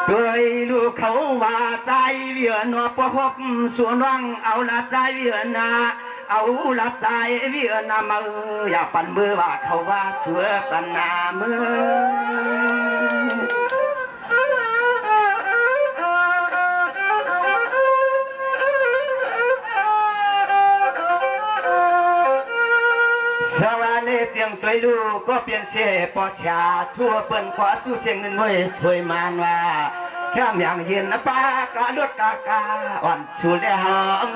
ด้วยลูกเขาว่าใจเวียนพบส่วนว่างเอาละใจเวียนาเอาละใจเวียนามืออย่าปั่นมือว่าเขาว่าเชื่อปันนามือสวรรค์เจียงตัวลูกก็เปลี่ยนเสียปอชาชั่วเปิ้นขวาสู้เสียงเงินไว้ช่วยมันว่าแค่อย่างเย็นนะป้ากะลดกากาอ่อนชูได้หอง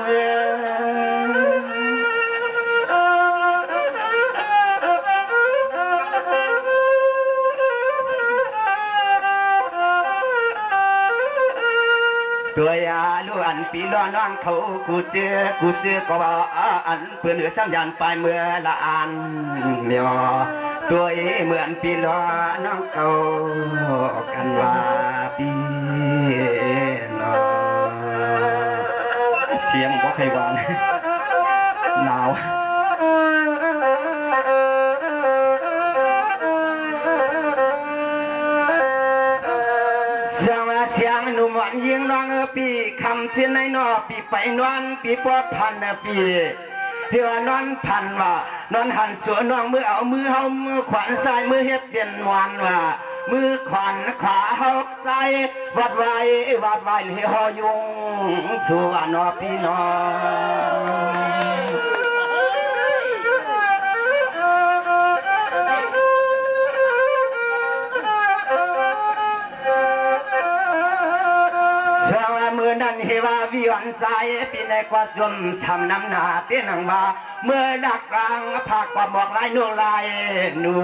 ตัวยาลูอันปีล้อน้องเขากูเจอก็ว่าอันเพื่อนเหนือสัญญาณไปเมื่อละอันเมียวตัวเหมือนปีล้อน้องเขากันว่าปีนอเสียงบ่ใครวางหนาวเสียงหนุ่มหวานยิงน้องปีคำเสียในนอปีไปนอนปีปอพันปีเดี๋ยวนอนพันว่านอนหันสวนน้องมือเอามือเฮามือขวานซ้ายมือเฮ็ดเปลี่ยนวันว่ามือขวานขวาเฮาใจวัดไว้ให้หอยุงสู่นอพี่น้องมือนั้นเฮวาวิวันใจปีในกว่าจมช้ำน้ำหนาเตี้ยนังมาเมื่อดักกลางผักกว่าบอกลายนุ่งลายหนู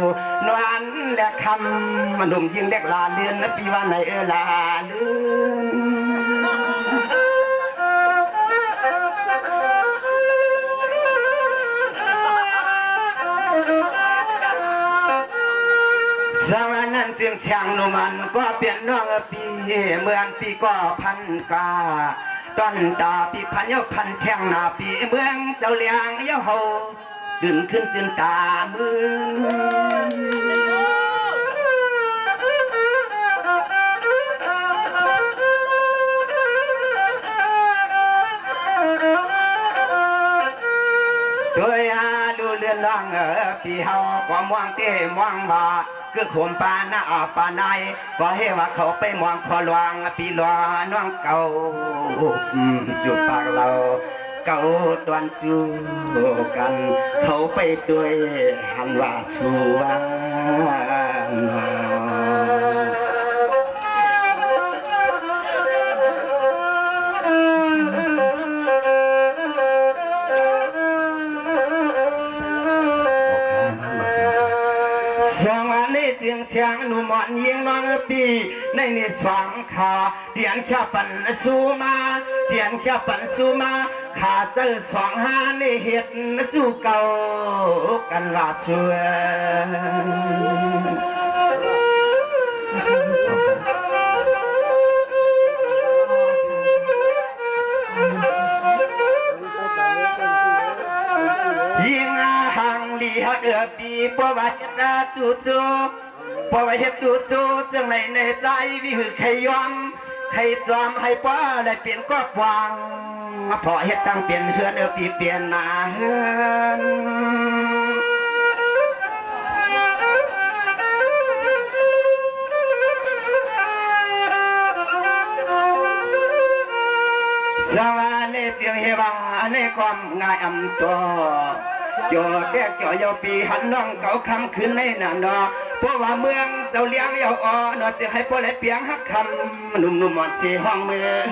นวลและคำหนุ่มยิงเด็กลาเลือนปีว่าในลาเลือนสวรรค์นั้นเสียงเชียงนุมันก็เปลี่ยนน้องปีเมืองปีก็พันกาต้นตาปีพันเย้าพันแท่งหน้าปีเมืองเจ้าเลี้ยงเย้าเฮาตื่นขึ้นตื่นตามือตัวดูเรือนร่างปีเฮาความว่างเต้มว่างบาคือขมปาหน้าปาในก็ให้ว่าเขาไปมองคอลวงปีลวน้องเก่าจูบปากเราเก่าตวนจูกันเขาไปด้วยหันว่าชัวเสียงเสียงหนุ่มอ่อนยิงน้องปีในนิสวังขาเตียนแค่ปันสูมาเตียนแค่ปันสูมาขาเจอสองหาในเห็ดจูเก่ากันว่าเชื่อยิงหังลีฮักปีปวัติตาจู่พอไปเฮ็ดจู่จังไรในใจวิหือใครยอมใครจอมให้ป้าได้เปลี่ยนก็วางพอเฮ็ดตั้งเปลี่ยนเฮือนปีเปลี่ยนหน้าเฮือนสวรรค์เจียงเฮวาในความง่ายอำตัวโยแก่เกี่ยวปีหันน้องเก่าคำคืนในหน้าดอเพราะว่าเมืองเจ้าเลี้ยงเยาอ่อนจะให้พ่อและเปียงหักคำหนุ่มหมดสีห้องเมือง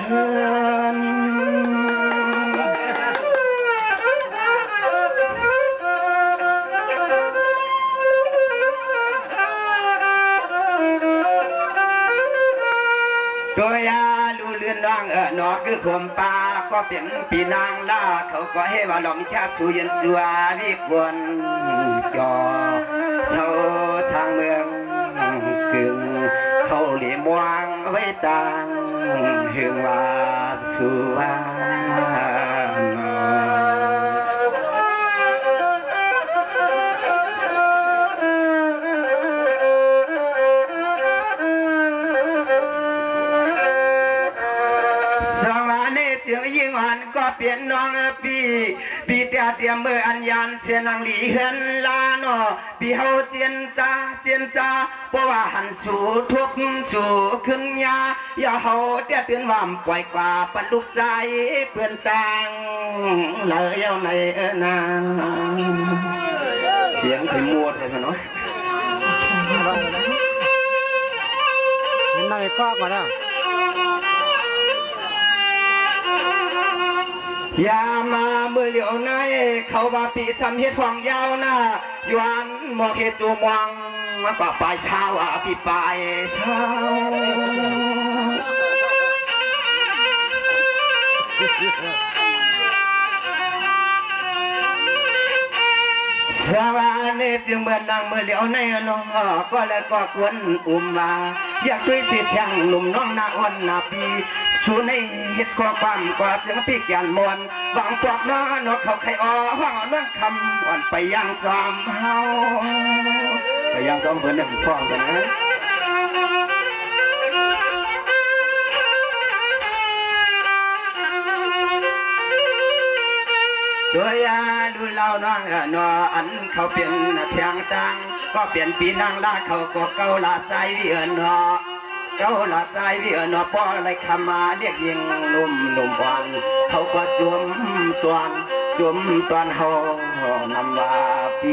ตัวยาลูเลือนร่างนอคือขมปาก็เป็นปีนางล่าเขาก็ให้ว่าหลอมชาสูยันสัววิกวนจอเศร้าทางเมืองกึ่งเขาเหลี่ยมวางไว้ต่างหึงว่าสัว านก็เปลี่ยนน้องปีเตียเตรียมมืออันยานเสียนังหลีเฮือนลาโนปีเฮาเจียนจ้าเพราะว่าหันสู่ทุกสู่ขึ้นยาอย่าเฮาเตี้ยเตือนว่าปล่อยกว่าปันลูกใจเพื่อนต่างเลยเอาในนาเสียงถึงมัวเลยเนาะนั่งก้อก่อนนะอย่ามาเมื่อเหลียวในเขาบาปีซ้ำเฮ็ดห่วงยาวนะยวนหมอกเฮ็ดจูมวังมาป่าปลายเช้าปีปลายเช้าสวานีจึงเมื่อนางเมื่อเหลียวในน้องก็เลยก็กวนมาอยากด้วยสิช่างหนุ่มน้องนาอ่อนนาปีชูในเฮ็ดข้อความกว่าจึงพี่แก่นมวลหวังปอกน้อนกเขาไข่อ้อห้องเรื่องคำอ่อนไปยังจอมเฮาไปยังจอมเพิ่นเนี่ยฟ้องกันนะตัวยาดูเล่าน้องนออันเขาเปลี่ยนเทียงตังก็เปลี่ยนปีนางลาเขาก็เกาลาใจเวียนอเกาลาใจเวียนอป้ออะไรคำมาเรียกยิงนุ่มบอลเขาก็จุ่มตวนเฮานำว่าปี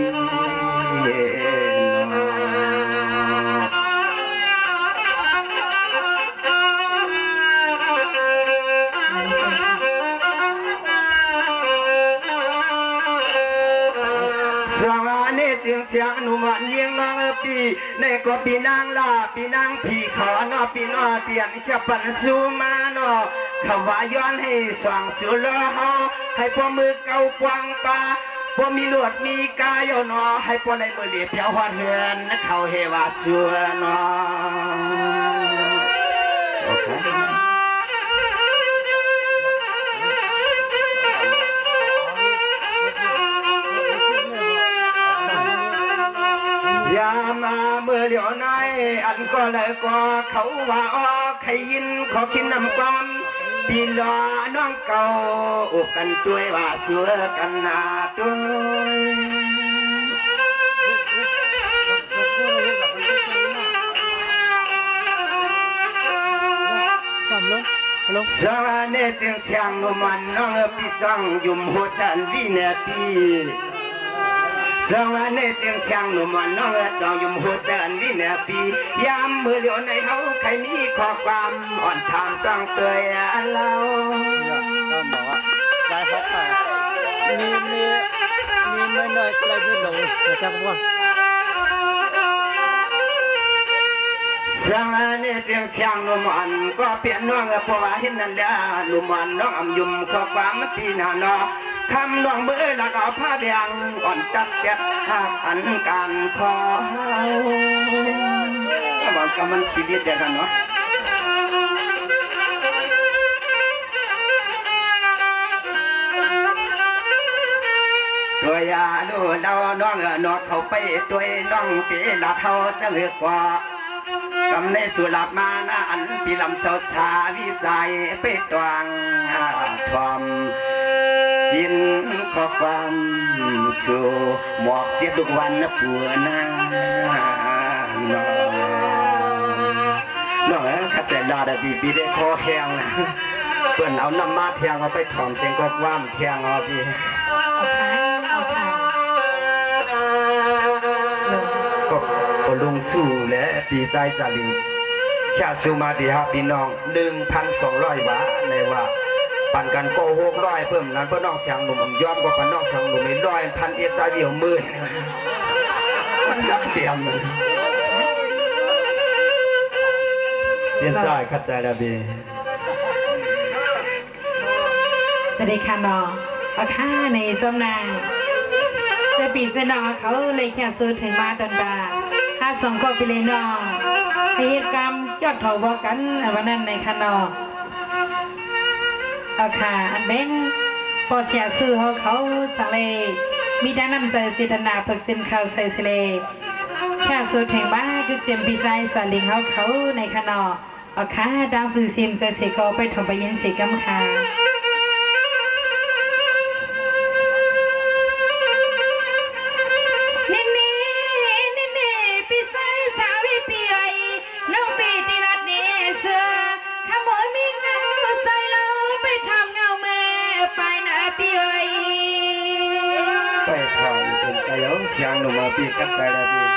จึงเสียงหนุ่มเลี้ยงน้องปีในก็ปีนางลาปีนางพี่ขอนอปีนอเตียนแค่ปันสูมานอเขาว่าย้อนให้สว่างสุรเฮาให้พวกมือเก่าปวงปลาพวกมีลวดมีกายนอให้พวกในมือเหลียบเพียวหวานเฮือนเขาเฮวาสัวนอโอเคอย่ามาเมื่อเหลียวในอันก็เลยก็เขาว่าอ้อใครยินขอกินน้ำความปีลอน้องเก่าอุบกันด้วยว่าเสือกันนาด้วยสวัสดีจึงเสียงนุ่มันน้องพี่จังยุ่มหัวจันวินาทีสวัสดีจึงเสียงหนุ่มน้องจองยุ่มหัวเดินวินาทียามมือเหลียวในเขาใครมีข้อความอ่อนทางต้องเตยเราก็บอกว่าใจพักไปมีไม่น้อยอะไรเพื่อนหลงจะว่าสวัสดีจึงเสียงหนุ่มก็เปลี่ยนน้องเพราะว่าเห็นนั่นแหละหนุ่มน้องอำยุ่มข้อความปีนานอคำน้องมือแล้วก็ผ้าแดงอ่อนจัดแกะหักอันการขอบอกกับมันชีวิตเดียวกันเนาะตัวยาดูเราน้องนอกเขาไปด้วยน้องปีละเท่าจะเหลือกว่ากำในสุรามานะอันปีลำสาวสาวิจัยไปตวงทอมยินข้อความสู่หมอกเจ็บทุกวันนะปัวนาน้องข้าแต่ลาดบีได้คอแห้งนะเปิ่นเอาน้ำมาเทียงเอาไปถอมเสียงก็ว่ามเทียงเอาพี่ก็ลุงสู้และปีใจจารีแค่สู้มาดีครับพี่น้อง 1,200 บาทในว่าปั่นกันโก600เพิ่มนั้นเพื่อน้องเสียงหนุ่มย้อมกว่าปั่นน้องเสียงหนุ่มไม่100,000เอฟใจเดียวมือมันรับเตรียมเลยเรียนใจเข้าใจแล้วดีสวัสดีค่ะน้องเอาค่าในส้มนางจะปีเสนอเขาเลยแค่ซื้อถึงมาตอนดาค่าส่งก็ไปเลยน้องเหตุกรรมยอดถอบอกกันวันนั้นในค่ะน้องเอาค่ะอันเบ้งพอเสียซื้อเขาสังเลมีด้านน้ำใจสิทนาฝึกสินข่าวใส่เสลแค่ซื้อถึงบ้านคือเจียมปีใจสลิงเขาในค่ะน้องเอาค่ะดังสื่อซิมใจเสกไปถมไปยินเสกำค่ะ เสียงหนุ่มปีกันใจแล้วพี่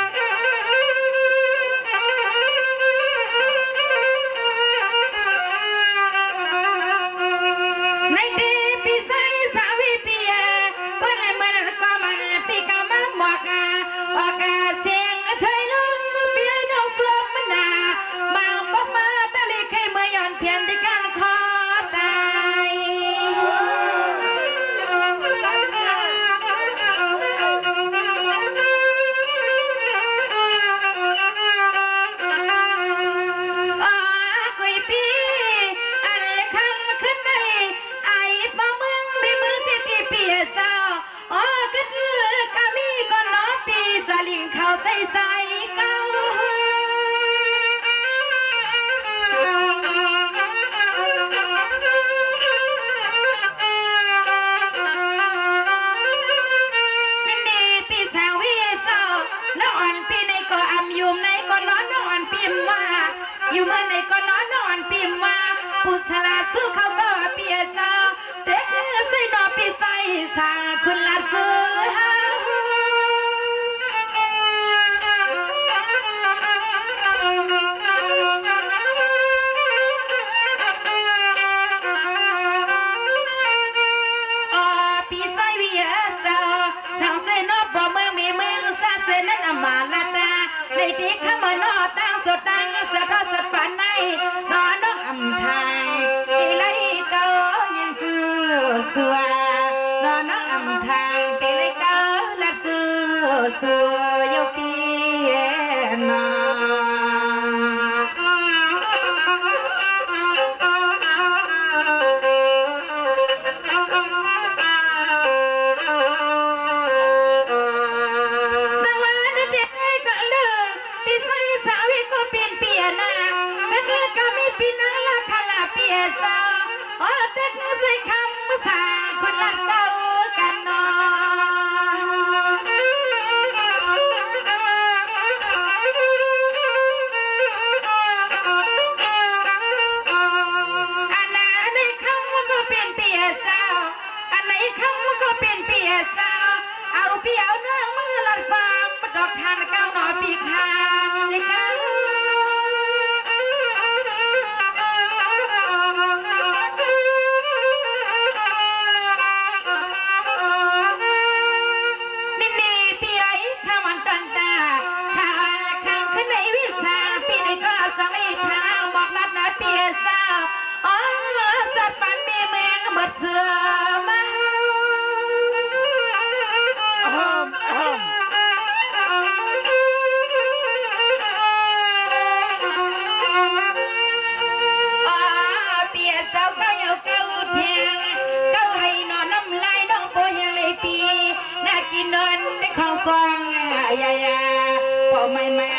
ในตีปีใสสาวิปีเปิ้นมันก็มันปีกามาหมอกาออกาเสียงเคยลงปีน้องสวมมันนามังปกมาตะลิเคยเมื่อย้อนเพียนที่กันขอตายลิงเข้าใจใส่เก้านี่ปีสาววิเจ้าน้องอ่อนปีในก็อำยุ่มในก็ร้อนน้องอ่อนปีมาอยู่เมื่อในก็ร้อนน้องอ่อนปีมาผู้ชลาสู้เขาก็เปียเจ้าเด็กใส่นอปีใส่สาคุณละซื้อมาลาตาในที่ข้ามานอตั้งสดตั้งสะท้อสะปันในนอนน้องอำทางตีไลเกายังจื้อสัวนอนน้องอำทางตีไลเกาละจื้อสัวยกปีนอปีนังละคาลาเปียซาโอ้เด็กใจคำภาษาคนละเก่ากันนออันไหนคำมันก็เป็นเปียซาอันไหนคำมันก็เป็นเปียซาเอาเปียวน้องมือลัดฟางประกอบทานเก้าหนอปีคานเลยค่ะเสือมาเปียเจ้าเก้าเยาเก้าเทียงเก้าให้นอนน้ำลายน้องโปเฮียเลยปีน่ากินนอนในของฟองยายาพอไม่มา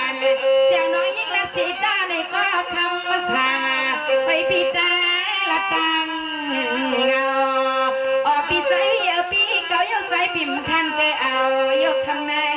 เสียงน้องยิ่งและชีตาในก็คำภาษาไปปีตาละตังเงาปีใจเยปีเก่ายกใจปิ่มคันเกเอายกคำแม่